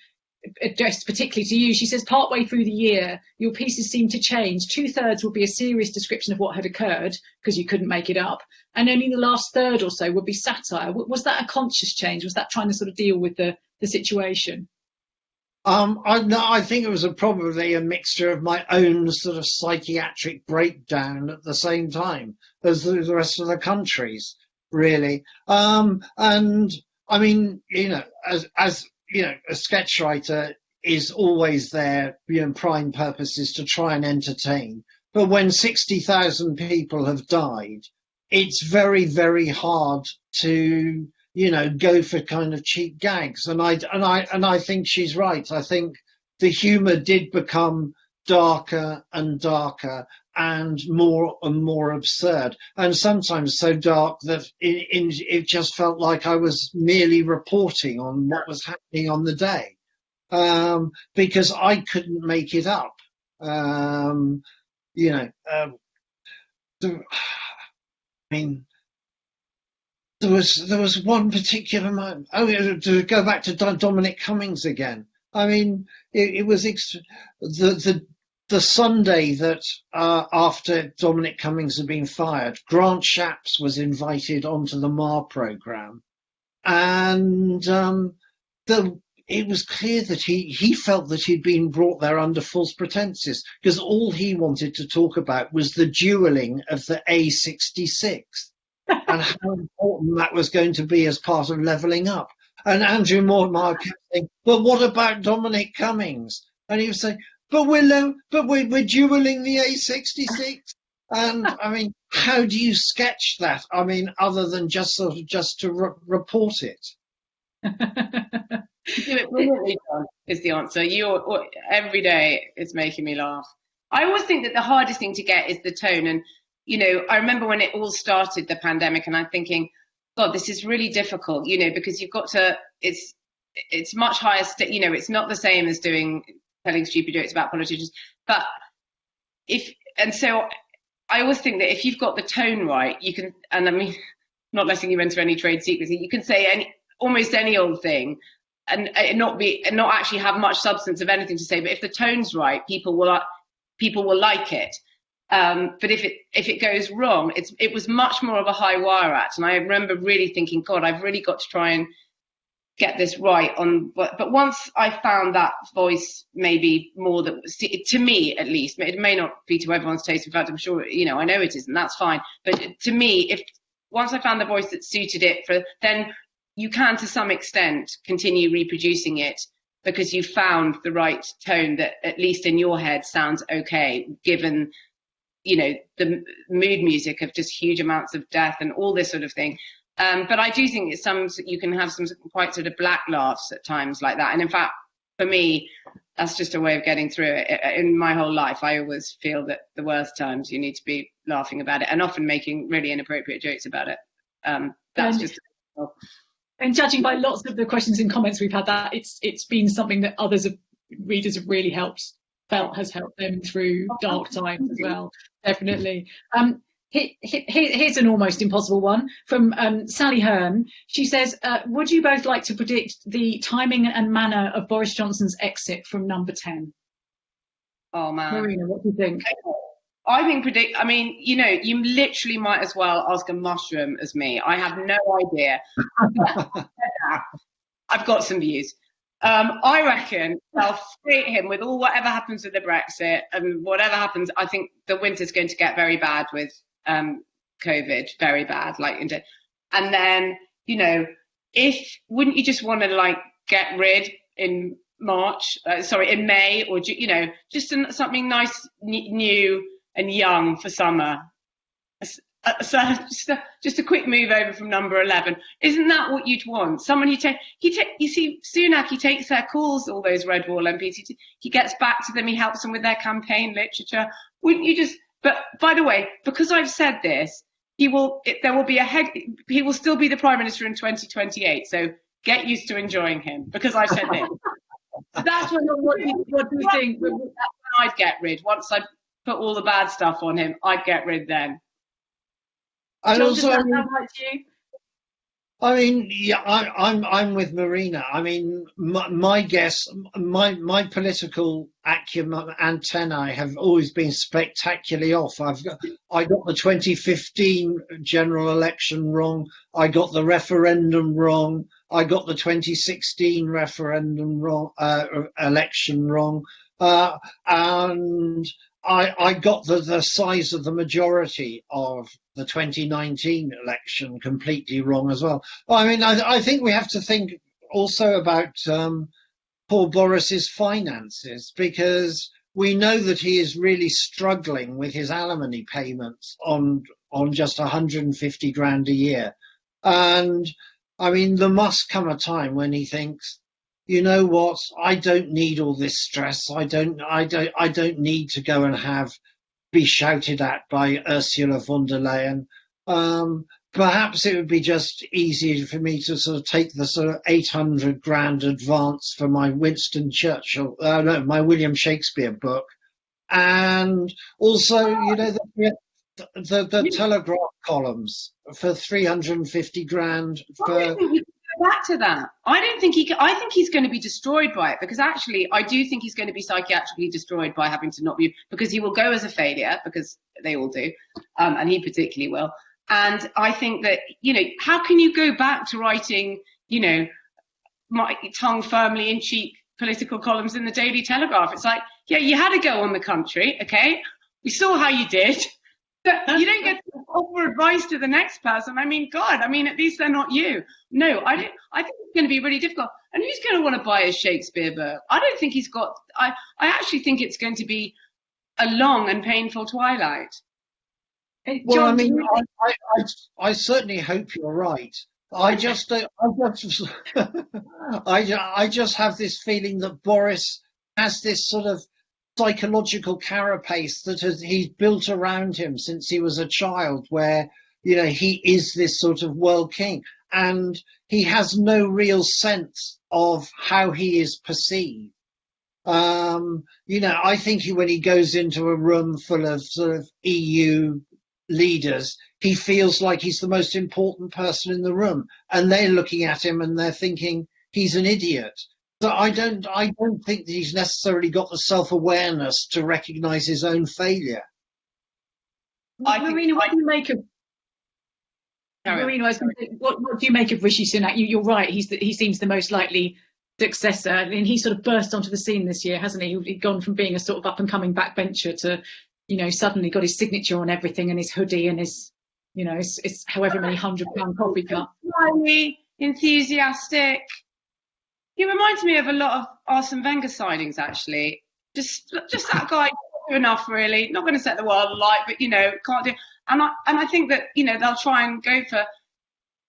addressed particularly to you. She says, partway through the year, your pieces seemed to change. 2/3 would be a serious description of what had occurred because you couldn't make it up, and only the last third or so would be satire. Was that a conscious change? Was that trying to sort of deal with the situation? I think it was probably a mixture of my own sort of psychiatric breakdown at the same time as the rest of the country's, really. And I mean, as a sketch writer is always their prime purpose is to try and entertain. But when 60,000 people have died, it's very, very hard to go for kind of cheap gags. And I think she's right. I think the humour did become darker and darker and more absurd, and sometimes so dark that it just felt like I was merely reporting on what was happening on the day, because I couldn't make it up. There was one particular moment. To go back to Dominic Cummings again. I mean, it was the Sunday that after Dominic Cummings had been fired, Grant Shapps was invited onto the Mar programme, and it was clear that he felt that he'd been brought there under false pretences, because all he wanted to talk about was the duelling of the A66 and how important that was going to be as part of levelling up. And Andrew Mortimer kept saying, "But what about Dominic Cummings?" And he was saying, But we're duelling the A66, and I mean, how do you sketch that? I mean, other than just to report it. You do it brilliantly, John, is the answer. Every day it's making me laugh. I always think that the hardest thing to get is the tone, and I remember when it all started, the pandemic, and I'm thinking, God, this is really difficult, because you've got to. It's much higher. It's not the same as telling stupid jokes about politicians, so I always think that if you've got the tone right, you can, and I mean, not letting you enter any trade secrecy, you can say almost any old thing, and not actually have much substance of anything to say. But if the tone's right, people will like it. But if it goes wrong, it was much more of a high wire act, and I remember really thinking, God, I've really got to try and get this right but once I found that voice, maybe more that, to me at least, it may not be to everyone's taste, in fact I'm sure I know it isn't, that's fine, but to me, once I found the voice that suited it, then you can, to some extent, continue reproducing it because you found the right tone that, at least in your head, sounds okay, given, you know, the mood music of just huge amounts of death and all this sort of thing. But I do think you can have some quite sort of black laughs at times like that. And in fact, for me, that's just a way of getting through it. In my whole life, I always feel that the worst times you need to be laughing about it, and often making really inappropriate jokes about it. That's just. And judging by lots of the questions and comments we've had, that it's been something that readers have really has helped them through dark times as well. Definitely. Here's an almost impossible one from Sally Hearn. She says, would you both like to predict the timing and manner of Boris Johnson's exit from number 10? Oh, man. Marina, what do you think? I mean, you know, you literally might as well ask a mushroom as me. I have no idea. I've got some views. I reckon they'll free him with whatever happens with the Brexit and whatever happens. I think the winter's going to get very bad with COVID, very bad. And then, you know, wouldn't you just want to like get rid in in May, or, you know, just something nice, new and young for summer. So just a quick move over from number 11. Isn't that what you'd want? Someone you see, Sunak, he takes their calls, all those Red Wall MPs. He gets back to them. He helps them with their campaign literature. Wouldn't you just? But by the way, because I've said this, he will still be the Prime Minister in 2028. So get used to enjoying him, because I've said this. So that's what do you think? That's when I'd get rid. Once I put all the bad stuff on him, I'd get rid then. And John, also, does that sound like you? I mean, yeah, I'm with Marina. I mean, my guess, my political acumen antennae have always been spectacularly off. I got the 2015 general election wrong. I got the referendum wrong. I got the 2016 referendum wrong, election wrong, and I got the size of the majority of the 2019 election completely wrong as well. I mean, I think we have to think also about poor Boris's finances, because we know that he is really struggling with his alimony payments on just 150 grand a year. And I mean, there must come a time when he thinks, you know what? I don't need all this stress. I don't need to go and be shouted at by Ursula von der Leyen. Perhaps it would be just easier for me to sort of take the sort of 800 grand advance for my my William Shakespeare book. And also, you know, the Telegraph columns for 350 grand. Back to that. I think he's going to be destroyed by it, because actually I do think he's going to be psychiatrically destroyed by having to not be, because he will go as a failure, because they all do, and he particularly will. And I think that, you know, how can you go back to writing, you know, my tongue firmly in cheek political columns in the Daily Telegraph? It's like, yeah, you had a go on the country, okay? We saw how you did. But you don't get to offer advice to the next person. I mean, God, I mean, at least they're not you. No, I think it's going to be really difficult. And who's going to want to buy a Shakespeare book? I don't think he's got. I actually think it's going to be a long and painful twilight. Well, I mean, I certainly hope you're right. I just have this feeling that Boris has this sort of psychological carapace that he's built around him since he was a child, where, you know, he is this sort of world king, and he has no real sense of how he is perceived. You know, I think when he goes into a room full of sort of EU leaders, he feels like he's the most important person in the room, and they're looking at him and they're thinking he's an idiot. So I don't think that he's necessarily got the self-awareness to recognise his own failure. Marina, what do you make of? Marina, what do you make of Rishi Sunak? You're right. He seems the most likely successor, and he sort of burst onto the scene this year, hasn't he? He'd gone from being a sort of up-and-coming backbencher to, you know, suddenly got his signature on everything, and his hoodie, and his, you know, his however many £100 coffee cup. enthusiastic. He reminds me of a lot of Arsene Wenger signings, actually. Just that guy, not enough really. Not going to set the world alight, but can't do. And I think that they'll try and go for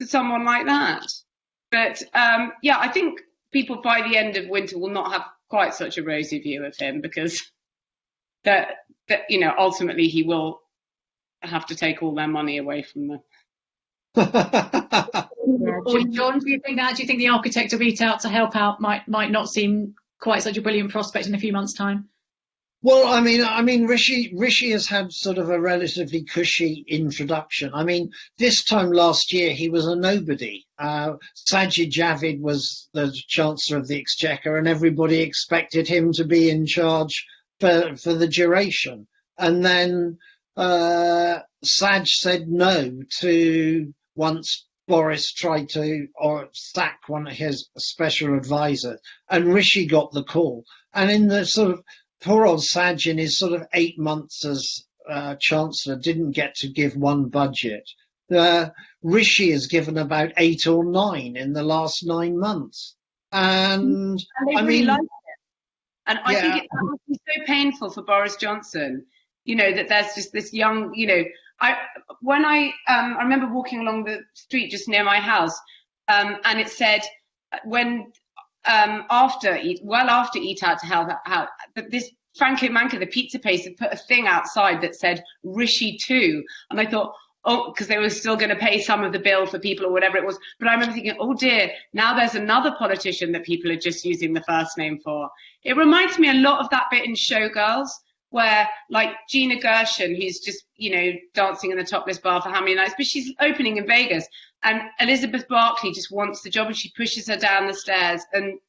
someone like that. But I think people by the end of winter will not have quite such a rosy view of him, because that ultimately he will have to take all their money away from them. John, do you think that? Do you think the architect of Eat Out to help out might not seem quite such a brilliant prospect in a few months' time? Well, I mean, Rishi has had sort of a relatively cushy introduction. I mean, this time last year he was a nobody. Sajid Javid was the Chancellor of the Exchequer, and everybody expected him to be in charge for the duration. And then Saj said no to once Boris tried to sack one of his special advisors, and Rishi got the call. And in the sort of poor old Saj, in his sort of 8 months as Chancellor, didn't get to give one budget. Rishi has given about 8 or 9 in the last 9 months. And they really like it. And I think it must be so painful for Boris Johnson, that there's just this young, I remember walking along the street just near my house, and it said when after Eat Out to Help Out, this Franco Manca, the pizza place, had put a thing outside that said Rishi too, and I thought, because they were still going to pay some of the bill for people or whatever it was. But I remember thinking, oh dear, now there's another politician that people are just using the first name for. It reminds me a lot of that bit in Showgirls, where like Gina Gershon, who's just, dancing in the topless bar for how many nights, but she's opening in Vegas, and Elizabeth Berkley just wants the job and she pushes her down the stairs, and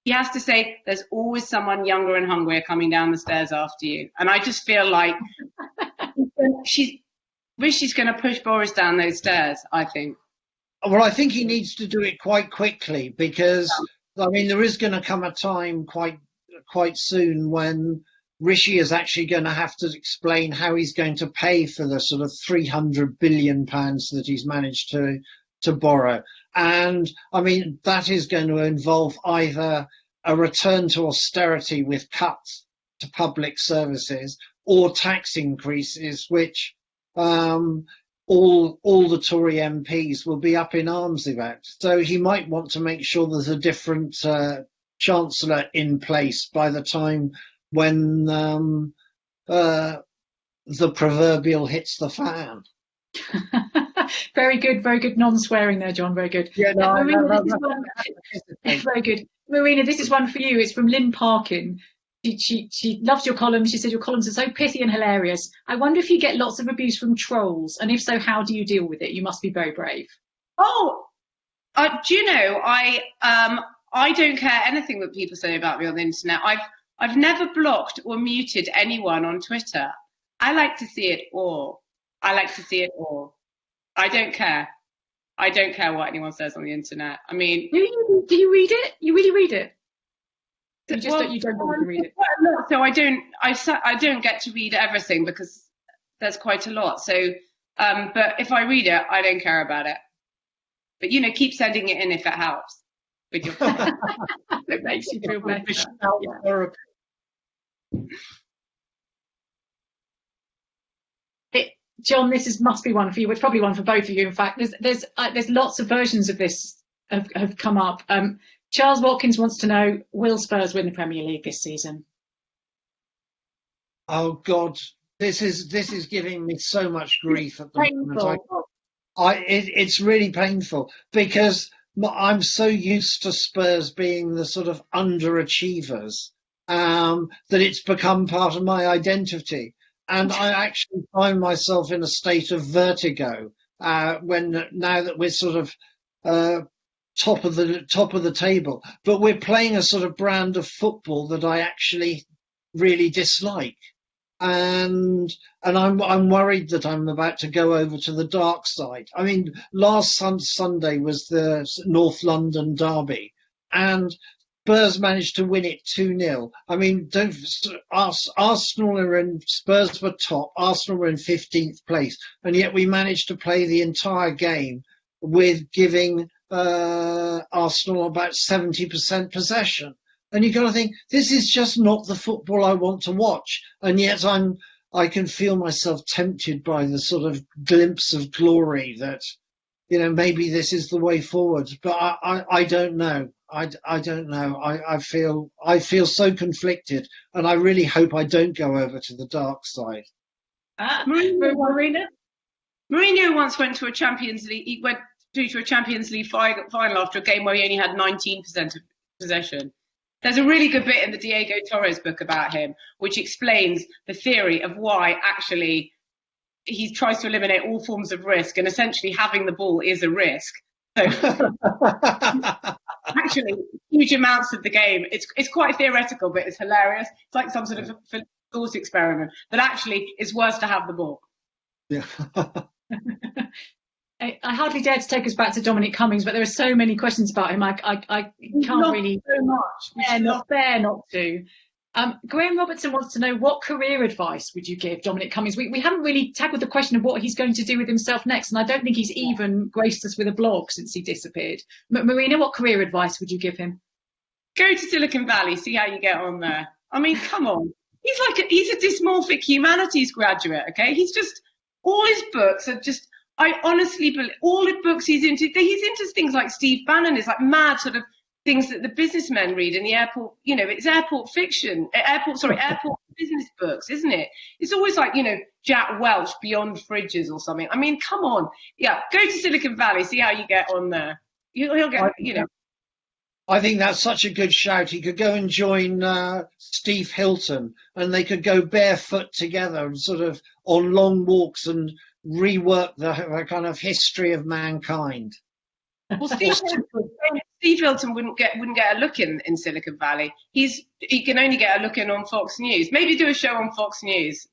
he has to say, there's always someone younger and hungrier coming down the stairs after you. And I just feel like Rishi's going to push Boris down those stairs, I think. Well, I think he needs to do it quite quickly, because, I mean, there is going to come a time quite soon when Rishi is actually going to have to explain how he's going to pay for the sort of £300 billion that he's managed to borrow. And, I mean, that is going to involve either a return to austerity with cuts to public services or tax increases, which all the Tory MPs will be up in arms about. So he might want to make sure there's a different Chancellor in place by the time when the proverbial hits the fan. Very good non-swearing there, John. Very good. Yeah, no, very good. Marina, this is one for you. It's from Lynn Parkin. She loves your columns. She said your columns are so pithy and hilarious. I wonder if you get lots of abuse from trolls, and if so, how do you deal with it? You must be very brave. Oh, do you know, I don't care anything that people say about me on the internet. I've never blocked or muted anyone on Twitter. I like to see it all. I don't care. I don't care what anyone says on the internet. I mean, do you read it? You really read it? You don't want to read it. So I don't get to read everything because there's quite a lot. So, but if I read it, I don't care about it. But keep sending it in if it helps. With your it makes you feel better. John, this must be one for you. It's probably one for both of you. In fact, there's lots of versions of this have come up. Charles Watkins wants to know: will Spurs win the Premier League this season? Oh God, this is giving me so much grief at the moment. It's really painful because I'm so used to Spurs being the sort of underachievers that it's become part of my identity. And I actually find myself in a state of vertigo now that we're sort of top of the table, but we're playing a sort of brand of football that I actually really dislike, and I'm worried that I'm about to go over to the dark side. I mean, last Sunday was the North London derby, and Spurs managed to win it 2-0. I mean, Arsenal are in, Spurs were top, Arsenal were in 15th place, and yet we managed to play the entire game with giving Arsenal about 70% possession. And you got to think, this is just not the football I want to watch. And yet I can feel myself tempted by the sort of glimpse of glory that, maybe this is the way forward. But I don't know. I don't know. I feel so conflicted, and I really hope I don't go over to the dark side. Marina? Mourinho once went to a Champions League. He went through to a Champions League final after a game where he only had 19% of possession. There's a really good bit in the Diego Torres book about him, which explains the theory of why actually he tries to eliminate all forms of risk, and essentially having the ball is a risk. So actually, huge amounts of the game, it's quite theoretical, but it's hilarious. It's like some sort of thought experiment, but actually it's worse to have the ball. Yeah. I hardly dare to take us back to Dominic Cummings, but there are so many questions about him. I can't really. So much. Yeah, not fair not to. Graham Robertson wants to know, what career advice would you give Dominic Cummings? We haven't really tackled the question of what he's going to do with himself next, and I don't think he's even graced us with a blog since he disappeared. Marina, what career advice would you give him? Go to Silicon Valley, see how you get on there. I mean, come on. He's a dysmorphic humanities graduate, okay? All his books are just, I honestly believe, all the books he's into things like Steve Bannon is like mad sort of things that the businessmen read in the airport, it's airport fiction, airport business books, isn't it? It's always like, Jack Welch, Beyond Fridges or something. I mean, come on. Yeah, go to Silicon Valley, see how you get on there. He'll get, I think that's such a good shout. He could go and join Steve Hilton, and they could go barefoot together and sort of on long walks and rework the kind of history of mankind. Well, Steve Hilton wouldn't get a look in Silicon Valley. He can only get a look in on Fox News. Maybe do a show on Fox News.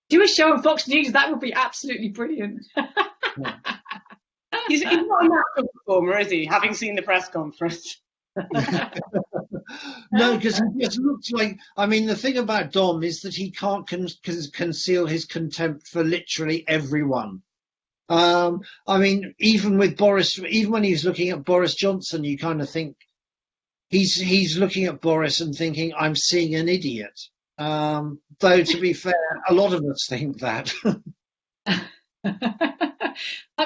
Do a show on Fox News. That would be absolutely brilliant. He's not a natural performer, is he? Having seen the press conference. No, because he just looks like. I mean, the thing about Dom is that he can't conceal his contempt for literally everyone. I mean, even with Boris, even when he's looking at Boris Johnson, you kind of think he's looking at Boris and thinking, I'm seeing an idiot. Though, to be fair, a lot of us think that.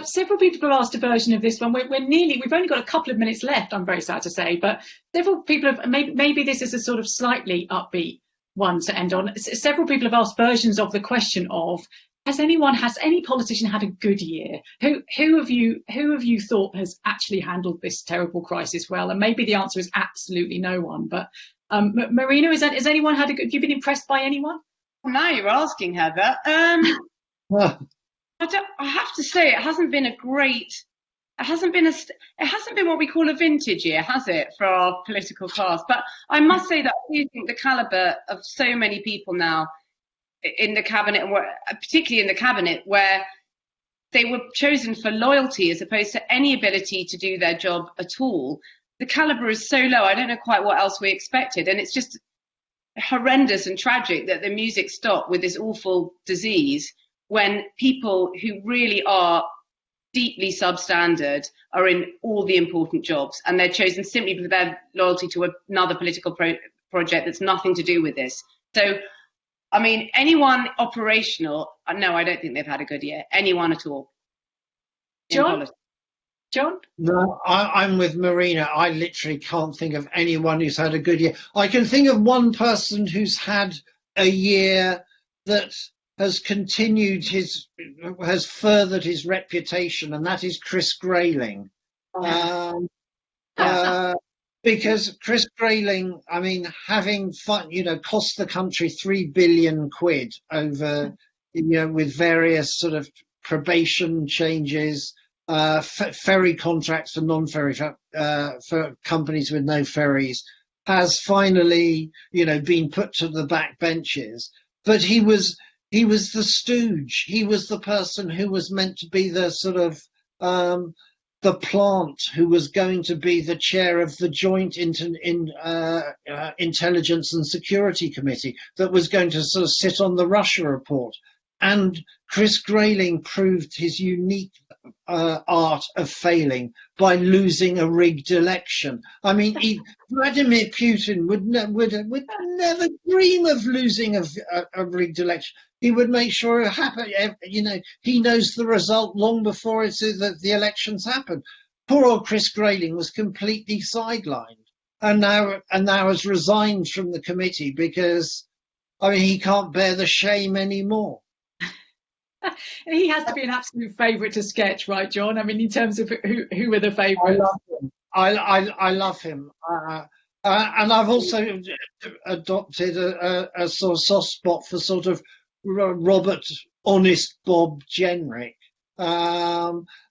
Several people have asked a version of this one. We've only got a couple of minutes left, I'm very sad to say, but several people have, maybe this is a sort of slightly upbeat one to end on. Several people have asked versions of the question of, has any politician had a good year? Who have you thought has actually handled this terrible crisis well? And maybe the answer is absolutely no one. But Marina, has anyone had a good? Have you been impressed by anyone? Now you're asking, Heather. I have to say, it hasn't been what we call a vintage year, has it, for our political class? But I must say that I do think the calibre of so many people now in the cabinet, particularly in the cabinet, where they were chosen for loyalty as opposed to any ability to do their job at all. The calibre is so low, I don't know quite what else we expected. And it's just horrendous and tragic that the music stopped with this awful disease when people who really are deeply substandard are in all the important jobs, and they're chosen simply for their loyalty to another political project that's nothing to do with this. So, I mean, anyone operational, no, I don't think they've had a good year. Anyone at all. John? No, I'm with Marina. I literally can't think of anyone who's had a good year. I can think of one person who's had a year that has furthered his reputation, and that is Chris Grayling. Because Chris Grayling, I mean, having cost the country £3 billion over, with various sort of probation changes, ferry contracts for non-ferry, for companies with no ferries, has finally, been put to the back benches. But he was the stooge. He was the person who was meant to be the sort of the plant who was going to be the chair of the Joint Intelligence and Security Committee that was going to sort of sit on the Russia report. And Chris Grayling proved his unique art of failing by losing a rigged election. I mean, Vladimir Putin would never dream of losing a rigged election. He would make sure it happened. You know, he knows the result long before the elections happen. Poor old Chris Grayling was completely sidelined, and now has resigned from the committee because, I mean, he can't bear the shame anymore. He has to be an absolute favourite to sketch, right, John? I mean, in terms of who are the favourites? I love him. And I've also adopted a sort of soft spot for sort of Robert Honest Bob Jenrick.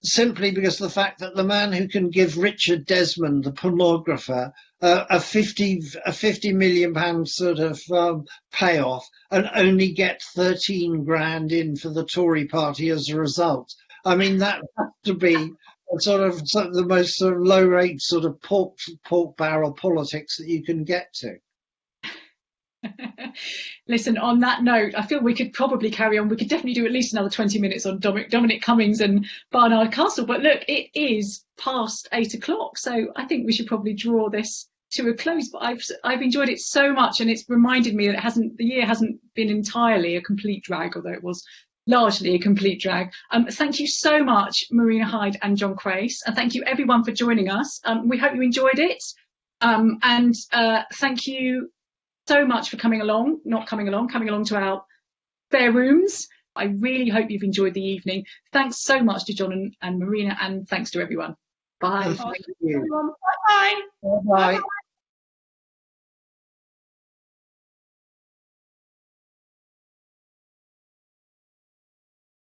Simply because of the fact that the man who can give Richard Desmond, the pornographer, a 50 million sort of payoff and only get 13 grand in for the Tory party as a result. I mean, that has to be sort of the most sort of low rate sort of pork barrel politics that you can get to. Listen, on that note, I feel we could probably carry on. We could definitely do at least another 20 minutes on Dominic Cummings and Barnard Castle. But look, it is past 8 o'clock, so I think we should probably draw this to a close. But I've enjoyed it so much, and it's reminded me that the year hasn't been entirely a complete drag, although it was largely a complete drag. Thank you so much, Marina, Hyde and John Crace, and thank you everyone for joining us. We hope you enjoyed it, and thank you so much for coming along to our spare rooms. I really hope you've enjoyed the evening. Thanks so much to John and Marina, and thanks to everyone. Bye. Thank you. Bye. Bye.